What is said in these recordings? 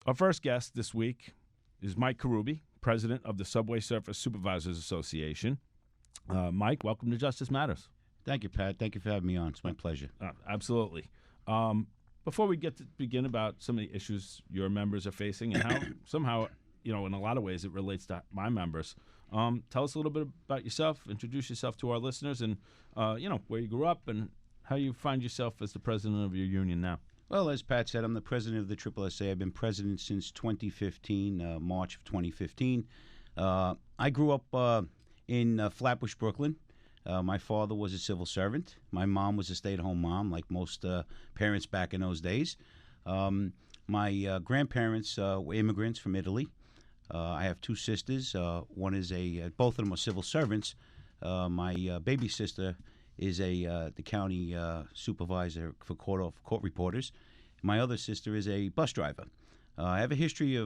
Our first guest this week is Mike Carrube, president of the Subway Surface Supervisors Association. Mike, welcome to Justice Matters. Thank you, Pat. Thank you for having me on. It's my pleasure. Absolutely. Before we get to begin about some of the issues your members are facing and how somehow, in a lot of ways it relates to my members, tell us a little bit about yourself, introduce yourself to our listeners, and, where you grew up and how you find yourself as the president of your union now. Well, as Pat said, I'm the president of the AAA. I've been president since 2015, March of 2015. I grew up in Flatbush, Brooklyn. My father was a civil servant. My mom was a stay-at-home mom, like most parents back in those days. My grandparents were immigrants from Italy. I have two sisters. One is both of them are civil servants. My baby sister is the county supervisor for court reporters. My other sister is a bus driver. I have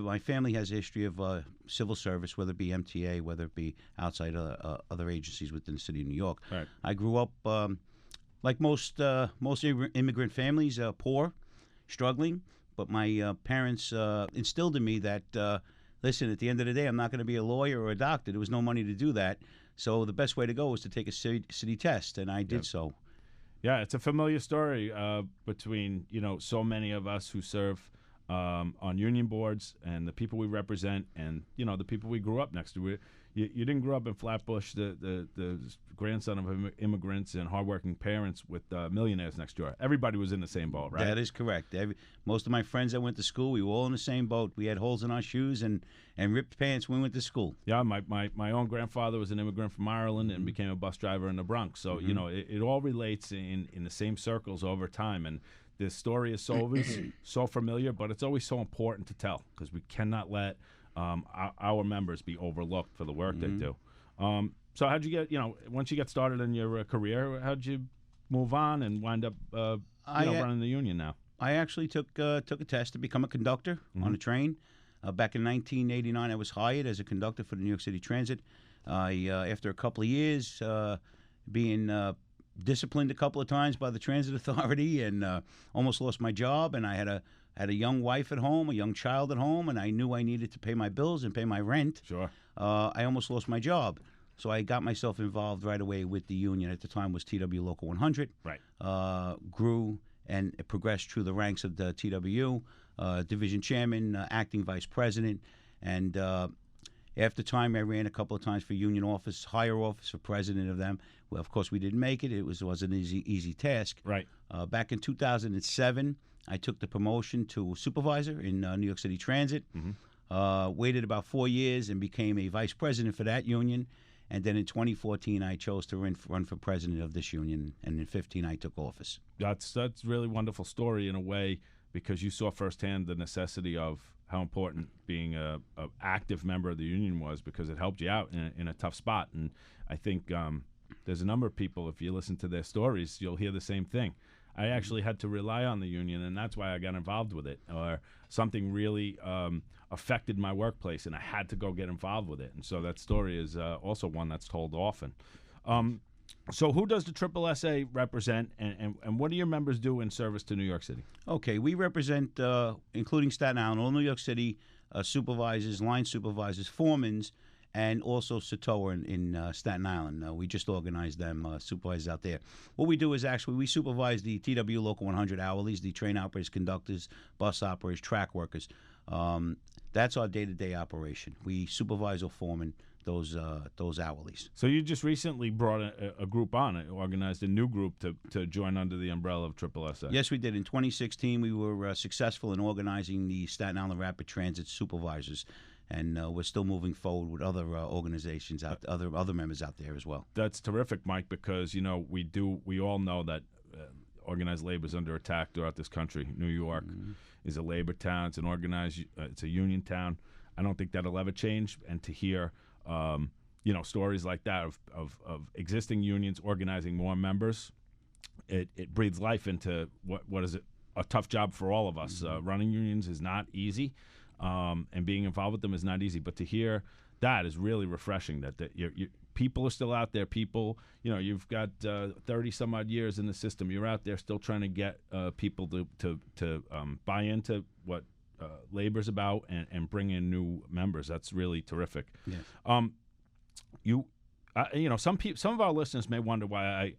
my family has a history of civil service, whether it be MTA, whether it be outside other agencies within the city of New York. Right. I grew up, like most immigrant families, poor, struggling, but my parents instilled in me that, listen, at the end of the day, I'm not going to be a lawyer or a doctor. There was no money to do that. So the best way to go was to take a city test, and I did so. Yeah, it's a familiar story between, so many of us who serve on union boards and the people we represent and, the people we grew up next to. You didn't grow up in Flatbush, the grandson of immigrants and hardworking parents with millionaires next door. Everybody was in the same boat, right? That is correct. Most of my friends that went to school, we were all in the same boat. We had holes in our shoes and ripped pants when we went to school. Yeah, my own grandfather was an immigrant from Ireland and became a bus driver in the Bronx. So, it all relates in the same circles over time. And this story is so familiar, but it's always so important to tell because we cannot let our members be overlooked for the work they do. So how'd you get, once you get started in your career, how'd you move on and wind up running the union now? I actually took a test to become a conductor on a train. Back in 1989, I was hired as a conductor for the New York City Transit. After a couple of years being disciplined a couple of times by the transit authority and almost lost my job, and I had a young wife at home, a young child at home, and I knew I needed to pay my bills and pay my rent. Sure. I almost lost my job. So I got myself involved right away with the union. At the time was TW Local 100. Right. Grew and progressed through the ranks of the TWU, division chairman, acting vice president, and after time I ran a couple of times for union office, higher office for president of them. Well, of course, we didn't make it. It wasn't an easy task. Right. Back in 2007, I took the promotion to supervisor in New York City Transit. Waited about 4 years and became a vice president for that union. And then in 2014, I chose to run for president of this union. And in 2015, I took office. That's really wonderful story in a way because you saw firsthand the necessity of how important being a active member of the union was because it helped you out in a tough spot. And I think there's a number of people, if you listen to their stories, you'll hear the same thing. I actually had to rely on the union, and that's why I got involved with it. Or something really affected my workplace, and I had to go get involved with it. And so that story is also one that's told often. So who does the AAA represent, and what do your members do in service to New York City? Okay, we represent, including Staten Island, all New York City supervisors, line supervisors, foremans, and also SATOA in Staten Island. We just organized them, supervisors out there. What we do is actually we supervise the TW Local 100 hourlies, the train operators, conductors, bus operators, track workers. That's our day-to-day operation. We supervise or foreman those hourlies. So you just recently brought a group on, organized a new group to join under the umbrella of AAA. Yes, we did. In 2016, we were successful in organizing the Staten Island Rapid Transit Supervisors. And we're still moving forward with other organizations, other members out there as well. That's terrific, Mike, because we all know that organized labor is under attack throughout this country. New York is a labor town; it's it's a union town. I don't think that'll ever change. And to hear, stories like that of existing unions organizing more members, it breathes life into what is a tough job for all of us. Running unions is not easy. And being involved with them is not easy. But to hear that is really refreshing. That people are still out there. People, you've got 30 some odd years in the system. You're out there still trying to get people to buy into what labor's about, and bring in new members. That's really terrific. Yes. Some of our listeners may wonder why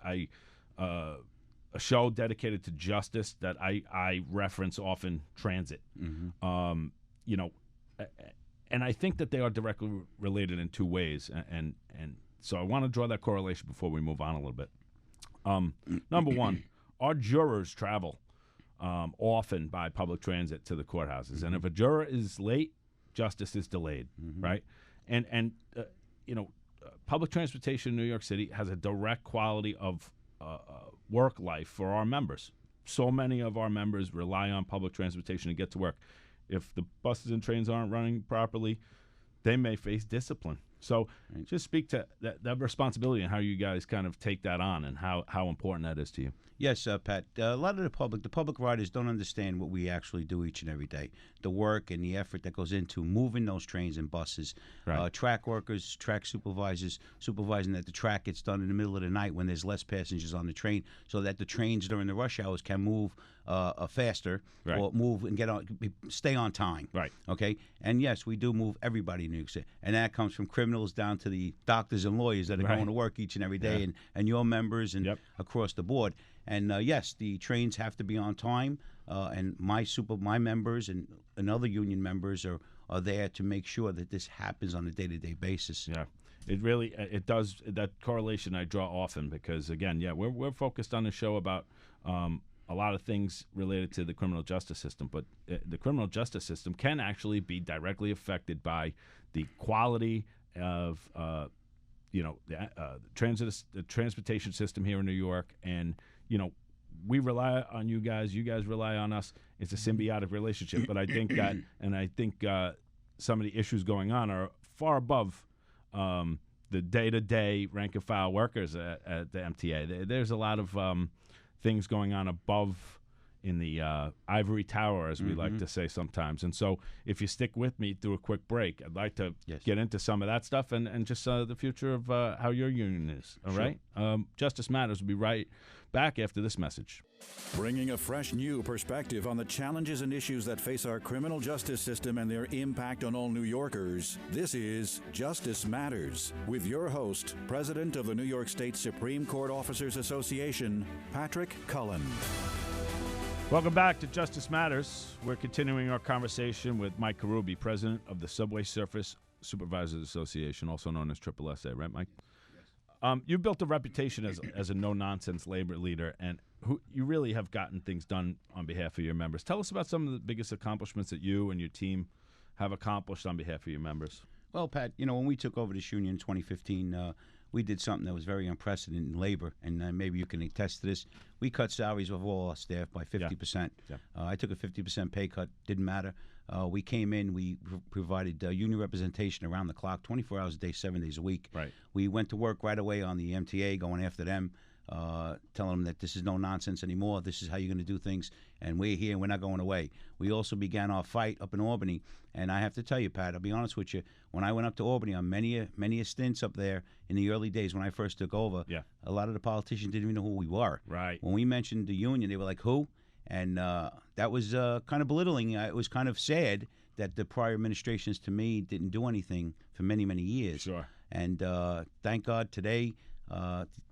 a show dedicated to justice that I reference often transit. Mm-hmm. And I think that they are directly related in two ways, and so I want to draw that correlation before we move on a little bit. Number one, our jurors travel often by public transit to the courthouses, and if a juror is late, justice is delayed, right? And public transportation in New York City has a direct quality of work life for our members. So many of our members rely on public transportation to get to work. If the buses and trains aren't running properly, they may face discipline. So just speak to that responsibility and how you guys kind of take that on and how important that is to you. Yes, Pat. A lot of the public riders don't understand what we actually do each and every day. The work and the effort that goes into moving those trains and buses. Right. Track workers, track supervisors, supervising that the track gets done in the middle of the night when there's less passengers on the train, so that the trains during the rush hours can move faster, right, or move and stay on time. Right. Okay. And yes, we do move everybody in New York City, and that comes from criminals down to the doctors and lawyers that are right, going to work each and every day, and your members and across the board. And yes, the trains have to be on time, and my members and other union members are there to make sure that this happens on a day-to-day basis. Yeah, it does. That correlation I draw often because, again, we're focused on the show about a lot of things related to the criminal justice system, but the criminal justice system can actually be directly affected by the quality of the transportation system here in New York. And we rely on you guys rely on us. It's a symbiotic relationship, but I think that, and I think some of the issues going on are far above the day-to-day rank and file workers at the MTA. There's a lot of things going on above in the ivory tower, as we like to say sometimes. And so if you stick with me through a quick break, I'd like to get into some of that stuff and just the future of how your union is. All right? Justice Matters will be right back after this message. Bringing a fresh new perspective on the challenges and issues that face our criminal justice system and their impact on all New Yorkers. This is Justice Matters with your host, President of the New York State Supreme Court Officers Association, Patrick Cullen. Welcome back to Justice Matters. We're continuing our conversation with Mike Carrube, President of the Subway Surface Supervisors Association, also known as SSA, right, Mike? Yes. You've built a reputation as a no-nonsense labor leader, and you really have gotten things done on behalf of your members. Tell us about some of the biggest accomplishments that you and your team have accomplished on behalf of your members. Well, Pat, when we took over this union in 2015, we did something that was very unprecedented in labor, and maybe you can attest to this. We cut salaries of all our staff by 50%. Yeah. I took a 50% pay cut. Didn't matter. We came in. We provided union representation around the clock, 24 hours a day, 7 days a week. Right. We went to work right away on the MTA, going after them, telling them that this is no nonsense anymore. This is how you're going to do things, and we're here and we're not going away. We also began our fight up in Albany, and I have to tell you, Pat, I'll be honest with you, when I went up to Albany on many stints up there in the early days when I first took over, a lot of the politicians didn't even know who we were. Right. When we mentioned the union, they were like, who? And that was kind of belittling. It was kind of sad that the prior administrations, to me, didn't do anything for many, many years. Sure. And thank God today,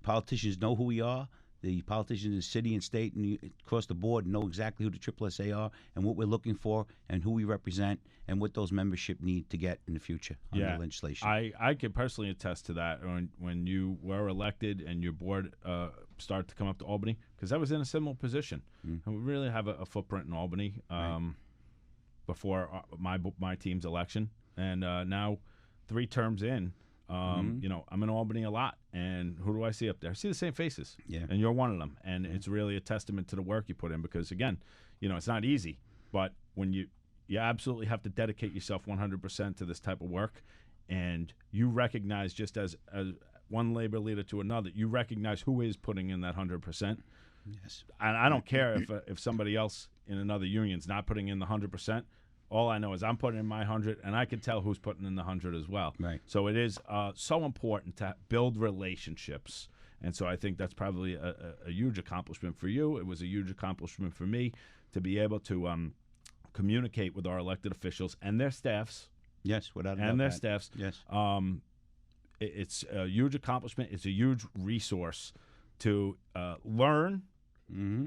politicians know who we are. The politicians in the city and state and across the board know exactly who the SSA are and what we're looking for and who we represent and what those membership need to get in the future on the legislation. I can personally attest to that when you were elected and your board started to come up to Albany, because I was in a similar position. And we really have a footprint in Albany before my team's election. And now 3 terms in, I'm in Albany a lot, and who do I see up there? I see the same faces, and you're one of them. And it's really a testament to the work you put in, because again, it's not easy, but when you absolutely have to dedicate yourself 100% to this type of work, and you recognize, just as one labor leader to another, you recognize who is putting in that 100%. Yes, and I don't care if somebody else in another union's not putting in the 100%. All I know is I'm putting in my 100, and I can tell who's putting in the 100 as well. Right. So it is so important to build relationships, and so I think that's probably a huge accomplishment for you. It was a huge accomplishment for me to be able to communicate with our elected officials and their staffs. Yes, without a doubt. And their Pat. staffs. Yes. It's a huge accomplishment. It's a huge resource to learn,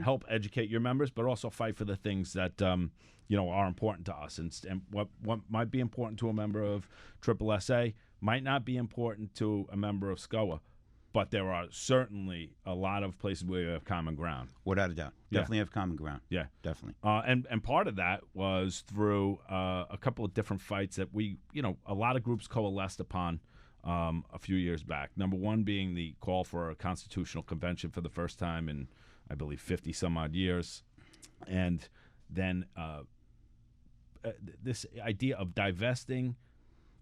help educate your members, but also fight for the things that are important to us. And what might be important to a member of SSSA might not be important to a member of SCOA. But there are certainly a lot of places where we have common ground. Without a doubt. Definitely have common ground. Yeah. Definitely. And part of that was through a couple of different fights that a lot of groups coalesced upon a few years back. Number one being the call for a constitutional convention for the first time in, I believe, 50 some odd years. And then this idea of divesting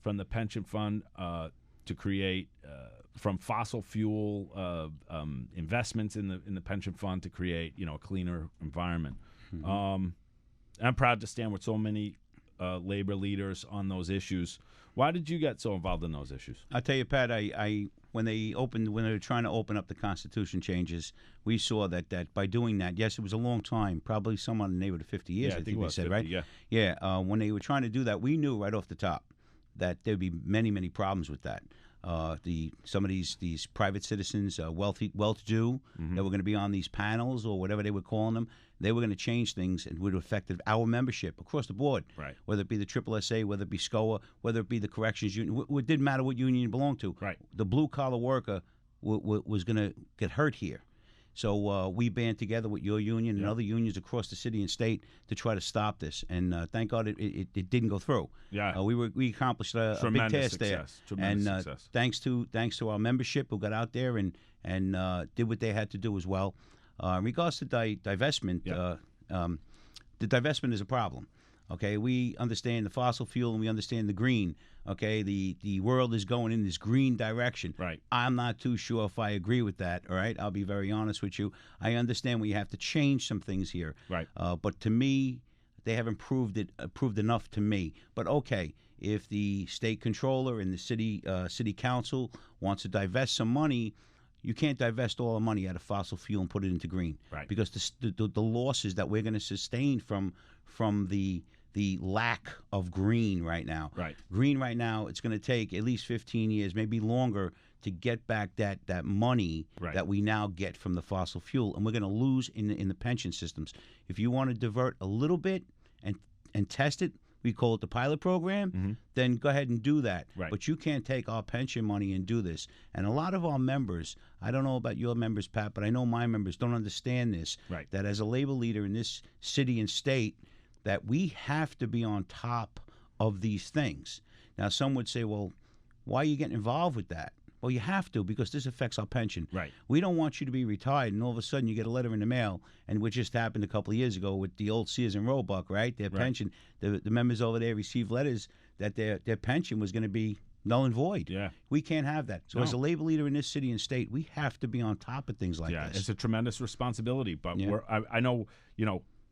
from the pension fund to create from fossil fuel investments in the pension fund to create a cleaner environment. I'm proud to stand with so many labor leaders on those issues. Why did you get so involved in those issues? I'll tell you, Pat. When they were trying to open up the Constitution changes, we saw that by doing that, yes, it was a long time, probably somewhat in the neighborhood of 50 years. Yeah, I think it they was said, 50, right? Yeah. When they were trying to do that, we knew right off the top that there'd be many, many problems with that. Some of these private citizens, well-to-do, that were going to be on these panels or whatever they were calling them, they were going to change things and would have affected our membership across the board. Right. Whether it be the SSSA, whether it be SCOA, whether it be the corrections union, it didn't matter what union you belonged to. Right. The blue-collar worker was going to get hurt here. So we band together with your union and other unions across the city and state to try to stop this. And thank God it didn't go through. Yeah, we accomplished a big task there. Tremendous success. Thanks to our membership who got out there and did what they had to do as well. In regards to divestment, the divestment is a problem. Okay, we understand the fossil fuel and we understand the green. Okay, the world is going in this green direction. Right. I'm not too sure if I agree with that. All right, I'll be very honest with you. I understand we have to change some things here. Right. But to me, they haven't proved enough to me. But okay, if the state controller and the city council wants to divest some money, you can't divest all the money out of fossil fuel and put it into green. Right. Because the losses that we're going to sustain from the lack of green right now. Right. Green right now, it's going to take at least 15 years, maybe longer, to get back that money that we now get from the fossil fuel, and we're going to lose in the pension systems. If you want to divert a little bit and test it, we call it the pilot program, then go ahead and do that. Right. But you can't take our pension money and do this. And a lot of our members, I don't know about your members, Pat, but I know my members don't understand this, that as a labor leader in this city and state, that we have to be on top of these things. Now, some would say, well, why are you getting involved with that? Well, you have to, because this affects our pension. Right. We don't want you to be retired, and all of a sudden you get a letter in the mail, and what just happened a couple of years ago with the old Sears and Roebuck, right? Their pension, the members over there received letters that their pension was going to be null and void. Yeah. We can't have that. So as a labor leader in this city and state, we have to be on top of things like this. Yeah, it's a tremendous responsibility, but I know,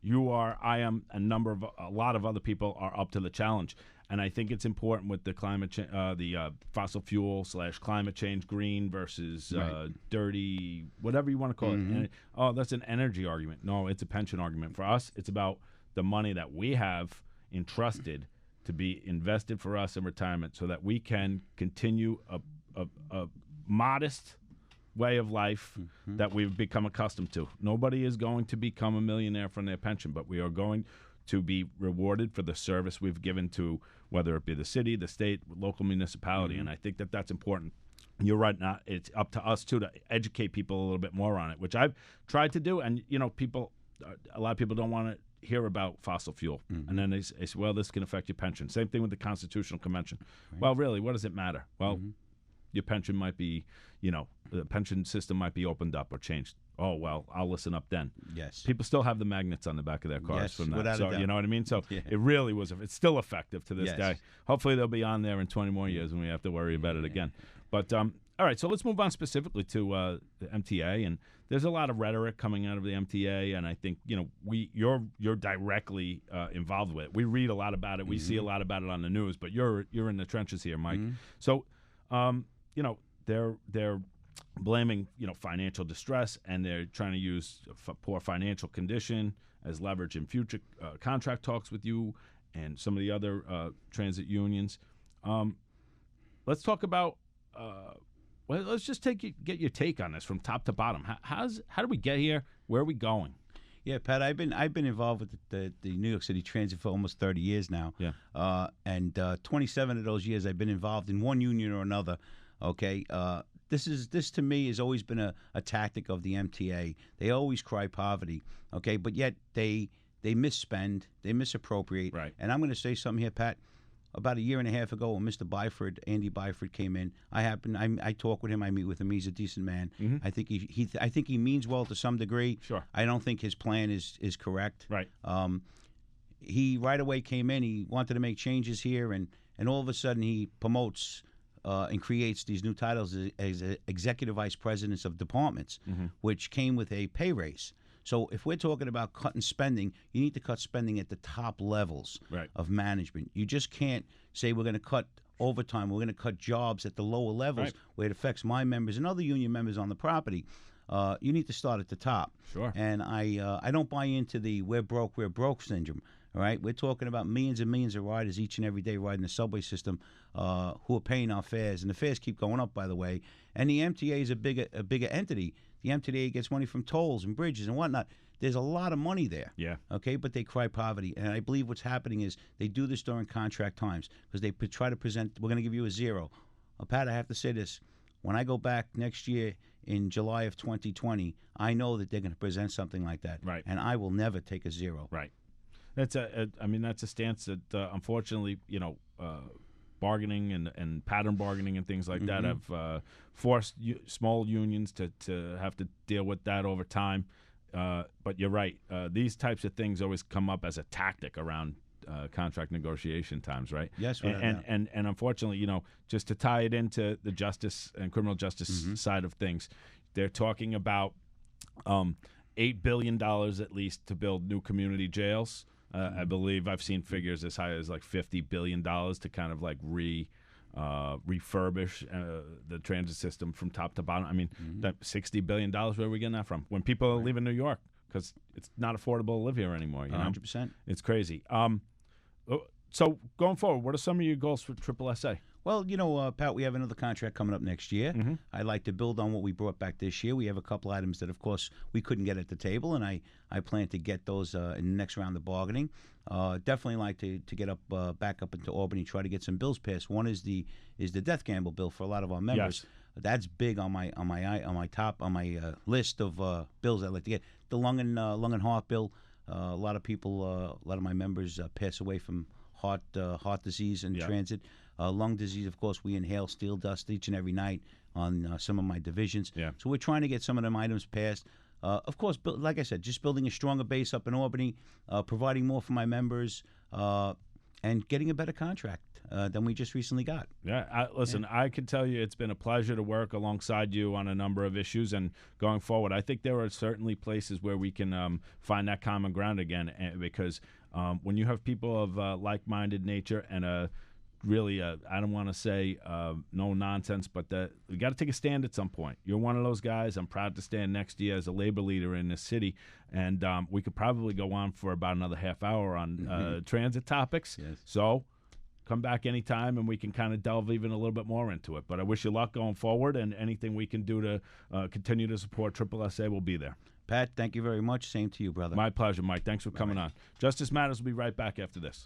you are, I am, a lot of other people are up to the challenge. And I think it's important with the fossil fuel / climate change, green versus dirty, whatever you want to call it. And, that's an energy argument. No, it's a pension argument. For us, it's about the money that we have entrusted to be invested for us in retirement so that we can continue a modest way of life that we've become accustomed to. Nobody is going to become a millionaire from their pension, but we are going to be rewarded for the service we've given to, whether it be the city, the state, local municipality, and I think that that's important. You're right. Now it's up to us too to educate people a little bit more on it, which I've tried to do. And a lot of people don't want to hear about fossil fuel, and then they say, well, this can affect your pension. Same thing with the Constitutional Convention. Well, really, what does it matter? Well, your pension might be, the pension system might be opened up or changed. Oh, well, I'll listen up then. Yes. People still have the magnets on the back of their cars from that. Without So, a doubt. you know what I mean? So it really it's still effective to this day. Hopefully they'll be on there in 20 more years when we have to worry about it again. But, all right, so let's move on specifically to the MTA. And there's a lot of rhetoric coming out of the MTA, and I think, you're directly involved with it. We read a lot about it. We see a lot about it on the news, but you're in the trenches here, Mike. So, they're blaming financial distress, and they're trying to use poor financial condition as leverage in future contract talks with you and some of the other transit unions. Let's talk about. Let's just get your take on this from top to bottom. How did we get here? Where are we going? Yeah, Pat, I've been involved with the New York City Transit for almost 30 years now. Yeah. And 27 of those years I've been involved in one union or another. Okay. This to me has always been a tactic of the MTA. They always cry poverty. Okay, but yet they misspend, they misappropriate. Right. And I'm going to say something here, Pat. About a year and a half ago, when Mr. Byford, Andy Byford, came in, I talk with him. I meet with him. He's a decent man. Mm-hmm. I think he means well to some degree. Sure. I don't think his plan is correct. Right. He right away came in. He wanted to make changes here, and all of a sudden he promotes and creates these new titles as executive vice presidents of departments, mm-hmm. which came with a pay raise. So if we're talking about cutting spending, you need to cut spending at the top levels of management. You just can't say we're going to cut overtime, we're going to cut jobs at the lower levels where it affects my members and other union members on the property. You need to start at the top. Sure. And I don't buy into the we're broke syndrome. All right, we're talking about millions and millions of riders each and every day riding the subway system who are paying our fares, and the fares keep going up, by the way. And the MTA is a bigger entity. The MTA gets money from tolls and bridges and whatnot. There's a lot of money there. Yeah. Okay, but they cry poverty, and I believe what's happening is they do this during contract times because they try to present. We're going to give you a zero. Pat, I have to say this: when I go back next year in July of 2020, I know that they're going to present something like that, right? And I will never take a zero, right? That's that's a stance that unfortunately, bargaining and pattern bargaining and things like that have forced small unions to have to deal with that over time. But you're right; these types of things always come up as a tactic around contract negotiation times, right? Yes, and unfortunately, just to tie it into the justice and criminal justice side of things, they're talking about $8 billion at least to build new community jails. I believe I've seen figures as high as like $50 billion to kind of like refurbish the transit system from top to bottom. I mean, that $60 billion, where are we getting that from? When people are leaving New York because it's not affordable to live here anymore. 100%. It's crazy. So going forward, what are some of your goals for SSA? Well, Pat, we have another contract coming up next year. I'd like to build on what we brought back this year. We have a couple items that, of course, we couldn't get at the table, and I plan to get those in the next round of bargaining. Definitely like to get back up into Albany, try to get some bills passed. One is the death gamble bill for a lot of our members. Yes. That's big on my list of bills I'd like to get. The lung and heart bill. A lot of people, a lot of my members pass away from heart disease and transit. Lung disease, of course, we inhale steel dust each and every night on some of my divisions. Yeah. So we're trying to get some of them items passed. Of course, like I said, just building a stronger base up in Albany, providing more for my members, and getting a better contract than we just recently got. Yeah, listen, I can tell you it's been a pleasure to work alongside you on a number of issues, and going forward, I think there are certainly places where we can find that common ground again, because when you have people of like-minded nature and really, I don't want to say no nonsense, but we got to take a stand at some point. You're one of those guys. I'm proud to stand next to you as a labor leader in this city, and we could probably go on for about another half hour on transit topics. Yes. So come back anytime, and we can kind of delve even a little bit more into it. But I wish you luck going forward, and anything we can do to continue to support SSA will be there. Pat, thank you very much. Same to you, brother. My pleasure, Mike. Thanks for coming on. Justice Matters will be right back after this.